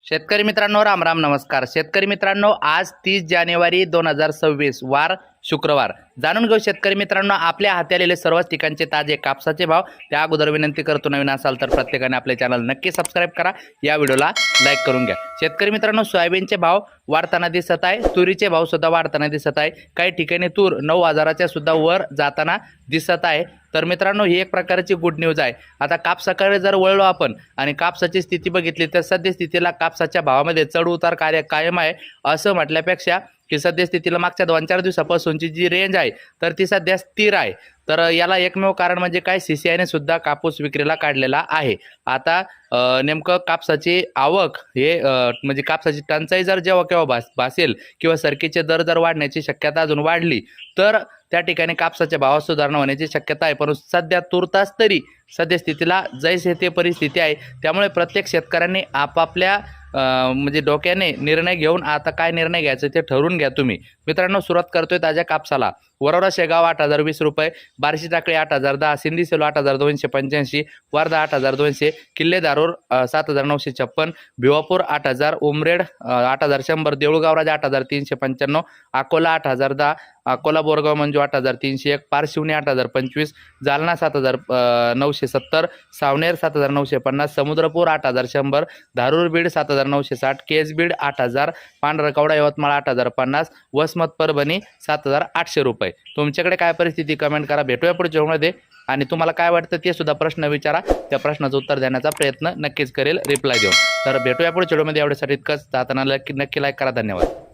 शेतकरी मित्रांनो, राम राम, नमस्कार. शेतकरी मित्रांनो, आज 30 जानेवारी 2026 वार शुक्रवार. जाणून घेऊ शेतकरी मित्रांनो आपल्या हाती आलेले सर्वच ठिकाणचे ताजे कापसाचे भाव. त्या अगोदर विनंती करतो, नवीन असाल तर प्रत्येकाने आपले चॅनल नक्की सबस्क्राईब करा, या व्हिडिओला लाईक करून घ्या. शेतकरी मित्रांनो, सोयाबीनचे भाव वाढताना दिसत आहे, तुरीचे भाव सुद्धा वाढताना दिसत आहे. काही ठिकाणी तूर 9,000च्या सुद्धा वर जाताना दिसत आहे. तर मित्रांनो, ही एक प्रकारची गुड न्यूज आहे. आता कापसाकडे जर वळलो आपण आणि कापसाची स्थिती बघितली तर सध्या स्थितीला कापसाच्या भावामध्ये चढ उतार कायम आहे असं म्हटल्यापेक्षा की सध्या स्थितीला मागच्या 2-4 दिवसापासूनची जी रेंज आहे तर ती सध्या स्थिर आहे. तर याला एकमेव कारण म्हणजे काय, CCIने सुद्धा कापूस विक्रीला काढलेला आहे. आता नेमकं कापसाची आवक हे म्हणजे कापसाची टंचाई जर जेव्हा केव्हा भासेल किंवा सरकीचे दर जर वाढण्याची शक्यता अजून वाढली तर त्या ठिकाणी कापसाच्या भावात सुधारणा होण्याची शक्यता आहे. परंतु सध्या तुर्तास तरी सध्या स्थितीला जैसे ते परिस्थिती आहे. त्यामुळे प्रत्येक शेतकऱ्यांनी आपापल्या म्हणजे डोक्याने निर्णय घेऊन आता काय निर्णय घ्यायचं ते ठरवून घ्या तुम्ही. मित्रांनो, सुरुवात करतोय ताज्या कापसाला. वरोरा शेगाव 8,020 रुपये, बार्शी टाकळी 8,010, सिंधी सेलो 8,285, वार्धा 8,200, किल्ले धारूर 7,956, भिवापूर 8,000, उमरेड 8,100, देऊळगाव राजा 8,395, अकोला 8,010, अकोला बोरगाव मंजू 8,301, पारशिवनी 8,025, जालना 7,970, सावनेर 7,950, समुद्रपूर 8,100, धारूर बीड 7,960, केस बीड 8,000, पांढरकवडा यवतमाळ 8,050, वसमत परभणी 7,800 रुपये. तुमच्याकडे काय परिस्थिती कमेंट करा. भेटूया पुढच्या व्हिडिओमध्ये. आणि तुम्हाला काय वाटतं ते सुद्धा प्रश्न विचारा, त्या प्रश्नाचं उत्तर देण्याचा प्रयत्न नक्कीच करेल रिप्लाय देऊन. तर भेटूया पुढच्या व्हिडिओमध्ये. एवढ्यासाठी इतकंच. जाताना नक्की लाईक करा. धन्यवाद.